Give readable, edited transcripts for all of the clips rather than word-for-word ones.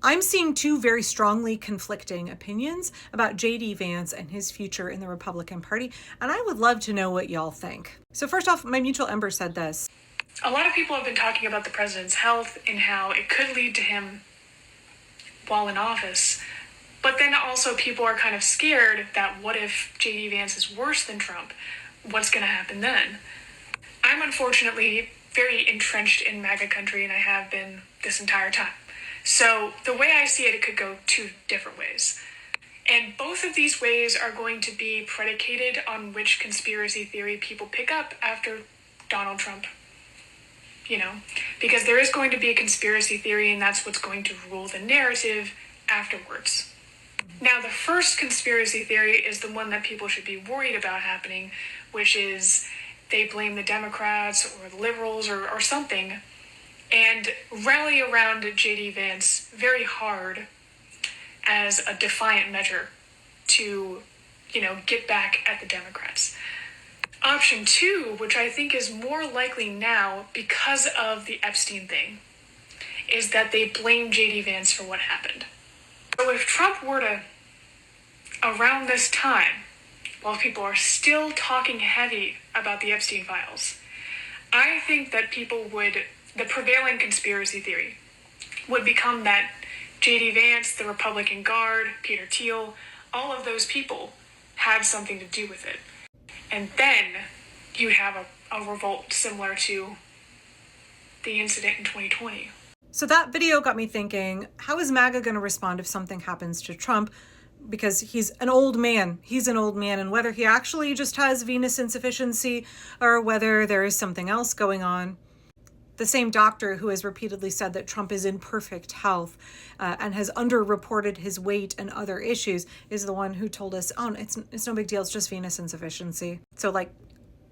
I'm seeing two very strongly conflicting opinions about JD Vance and his future in the Republican Party, and I would love to know what y'all think. So first off, my mutual Ember said this. A lot of people have been talking about the president's health and how it could lead to him while in office. But then also people are kind of scared that what if JD Vance is worse than Trump? What's going to happen then? I'm unfortunately very entrenched in MAGA country, and I have been this entire time. So the way I see it could go two different ways. And both of these ways are going to be predicated on which conspiracy theory people pick up after Donald Trump. Because there is going to be a conspiracy theory, and that's what's going to rule the narrative afterwards. Now, the first conspiracy theory is the one that people should be worried about happening, which is they blame the Democrats or the liberals or something, and rally around JD Vance very hard as a defiant measure to, get back at the Democrats. Option two, which I think is more likely now because of the Epstein thing, is that they blame JD Vance for what happened. So if Trump were to, around this time, while people are still talking heavy about the Epstein files, I think that the prevailing conspiracy theory would become that JD Vance, the Republican Guard, Peter Thiel, all of those people had something to do with it. And then you'd have a revolt similar to the incident in 2020. So that video got me thinking, how is MAGA going to respond if something happens to Trump? Because he's an old man. He's an old man, and whether he actually just has venous insufficiency or whether there is something else going on. The same doctor who has repeatedly said that Trump is in perfect health and has underreported his weight and other issues is the one who told us, it's no big deal, it's just venous insufficiency. So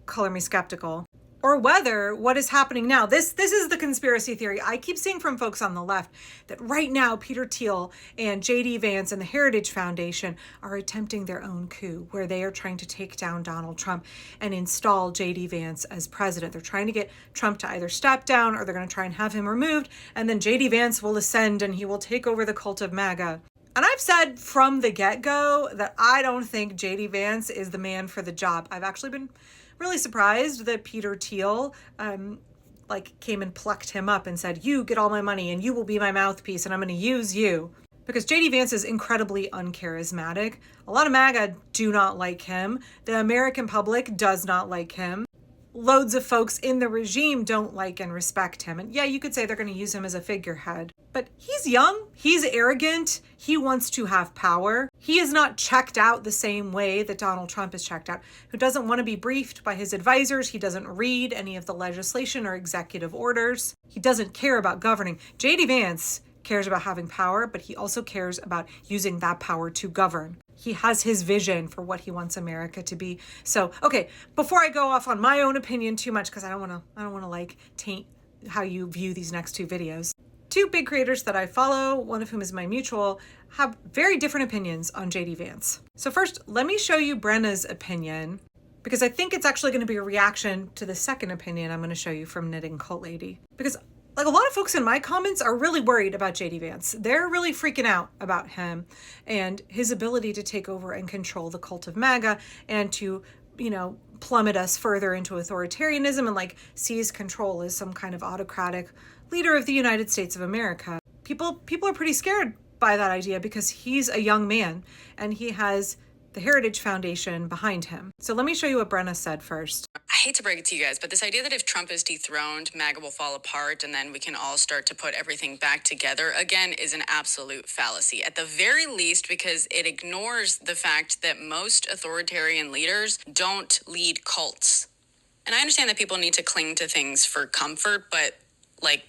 color me skeptical. Or whether what is happening now, this is the conspiracy theory I keep seeing from folks on the left, that right now Peter Thiel and JD Vance and the Heritage Foundation are attempting their own coup where they are trying to take down Donald Trump and install JD Vance as president. They're trying to get Trump to either step down or they're going to try and have him removed, and then JD Vance will ascend and he will take over the cult of MAGA. And I've said from the get-go that I don't think JD Vance is the man for the job. I've actually been really surprised that Peter Thiel came and plucked him up and said, you get all my money and you will be my mouthpiece and I'm going to use you. Because JD Vance is incredibly uncharismatic. A lot of MAGA do not like him. The American public does not like him. Loads of folks in the regime don't like and respect him. And yeah, you could say they're going to use him as a figurehead. But he's young, he's arrogant, he wants to have power. He is not checked out the same way that Donald Trump is checked out, who doesn't want to be briefed by his advisors. He doesn't read any of the legislation or executive orders. He doesn't care about governing. JD Vance cares about having power, but he also cares about using that power to govern. He has his vision for what he wants America to be. So, okay, before I go off on my own opinion too much, because I don't want to taint how you view these next two videos. Two big creators that I follow, one of whom is my mutual, have very different opinions on JD Vance. So first, let me show you Brenna's opinion, because I think it's actually going to be a reaction to the second opinion I'm going to show you from Knitting Cult Lady. Because a lot of folks in my comments are really worried about JD Vance. They're really freaking out about him and his ability to take over and control the cult of MAGA and to, plummet us further into authoritarianism and seize control as some kind of autocratic leader of the United States of America. People are pretty scared by that idea because he's a young man and he has the Heritage Foundation behind him. So let me show you what Brenna said first. I hate to break it to you guys, but this idea that if Trump is dethroned, MAGA will fall apart and then we can all start to put everything back together again is an absolute fallacy. At the very least, because it ignores the fact that most authoritarian leaders don't lead cults. And I understand that people need to cling to things for comfort, but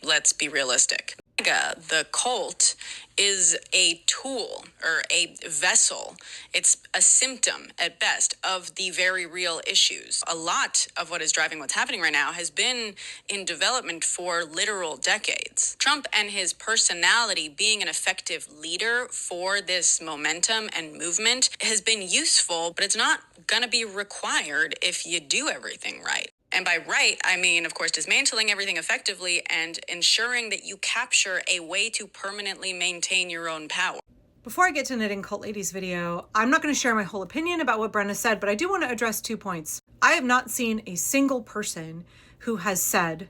let's be realistic. MAGA, the cult, is a tool or a vessel. It's a symptom at best of the very real issues. A lot of what is driving what's happening right now has been in development for literal decades. Trump and his personality being an effective leader for this momentum and movement has been useful, but it's not going to be required if you do everything right. And by right, I mean, of course, dismantling everything effectively and ensuring that you capture a way to permanently maintain your own power. Before I get to Knitting Cult Lady's video, I'm not going to share my whole opinion about what Brenna said, but I do want to address 2 points. I have not seen a single person who has said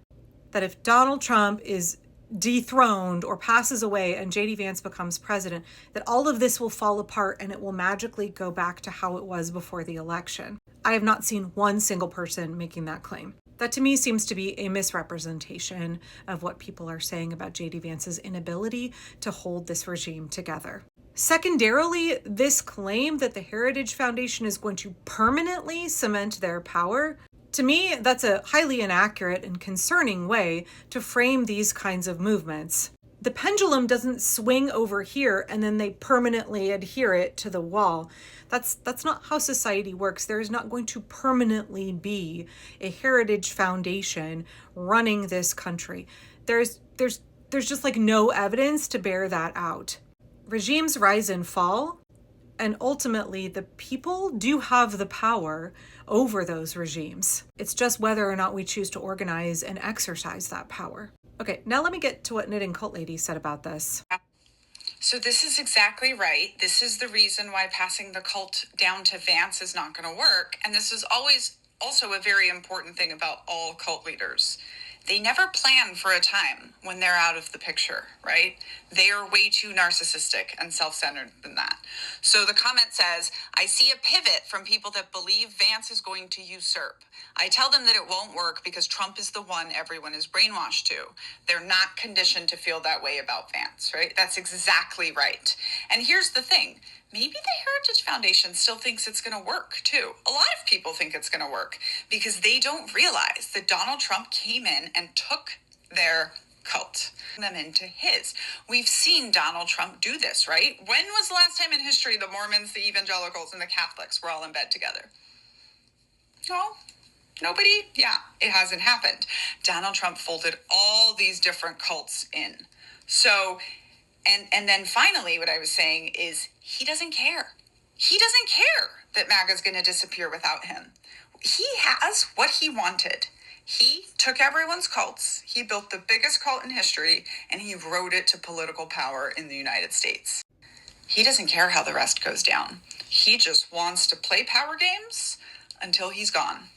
that if Donald Trump is dethroned or passes away and JD Vance becomes president, that all of this will fall apart and it will magically go back to how it was before the election. I have not seen one single person making that claim. That to me seems to be a misrepresentation of what people are saying about JD Vance's inability to hold this regime together. Secondarily, this claim that the Heritage Foundation is going to permanently cement their power, to me, that's a highly inaccurate and concerning way to frame these kinds of movements. The pendulum doesn't swing over here and then they permanently adhere it to the wall. That's not how society works. There is not going to permanently be a Heritage Foundation running this country. There's just like no evidence to bear that out. Regimes rise and fall, and ultimately the people do have the power over those regimes. It's just whether or not we choose to organize and exercise that power. Okay, now let me get to what Knitting Cult Lady said about this. So this is exactly right. This is the reason why passing the cult down to Vance is not going to work. And this is always also a very important thing about all cult leaders. They never plan for a time when they're out of the picture, right? They are way too narcissistic and self-centered than that. So the comment says, I see a pivot from people that believe Vance is going to usurp. I tell them that it won't work because Trump is the one everyone is brainwashed to. They're not conditioned to feel that way about Vance, right? That's exactly right. And here's the thing. Maybe the Heritage Foundation still thinks it's going to work, too. A lot of people think it's going to work because they don't realize that Donald Trump came in and took their cult, them into his. We've seen Donald Trump do this, right? When was the last time in history the Mormons, the evangelicals, and the Catholics were all in bed together? No. Nobody? Yeah, it hasn't happened. Donald Trump folded all these different cults in. So, and then finally, what I was saying is he doesn't care. He doesn't care that MAGA's going to disappear without him. He has what he wanted. He took everyone's cults. He built the biggest cult in history, and he rode it to political power in the United States. He doesn't care how the rest goes down. He just wants to play power games until he's gone.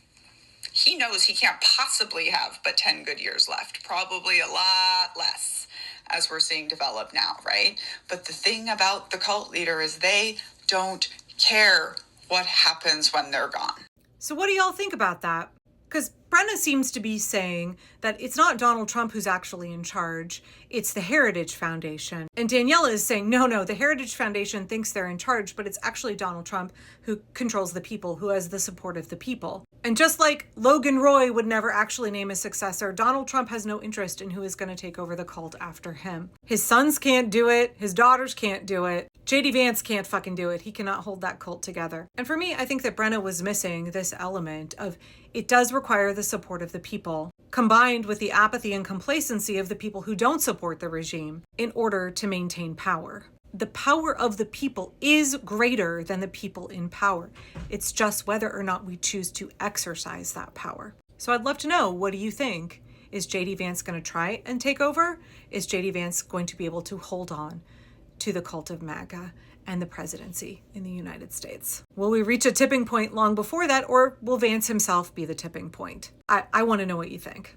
He knows he can't possibly have but 10 good years left, probably a lot less, as we're seeing develop now, right? But the thing about the cult leader is they don't care what happens when they're gone. So what do y'all think about that? Because Brenna seems to be saying that it's not Donald Trump who's actually in charge, it's the Heritage Foundation. And Daniela is saying, no, the Heritage Foundation thinks they're in charge, but it's actually Donald Trump who controls the people, who has the support of the people. And just like Logan Roy would never actually name a successor, Donald Trump has no interest in who is going to take over the cult after him. His sons can't do it. His daughters can't do it. JD Vance can't fucking do it. He cannot hold that cult together. And for me, I think that Brenna was missing this element of it does require the support of the people, combined with the apathy and complacency of the people who don't support the regime in order to maintain power. The power of the people is greater than the people in power. It's just whether or not we choose to exercise that power. So I'd love to know, what do you think? Is JD Vance going to try and take over? Is JD Vance going to be able to hold on to the cult of MAGA and the presidency in the United States? Will we reach a tipping point long before that, or will Vance himself be the tipping point? I want to know what you think.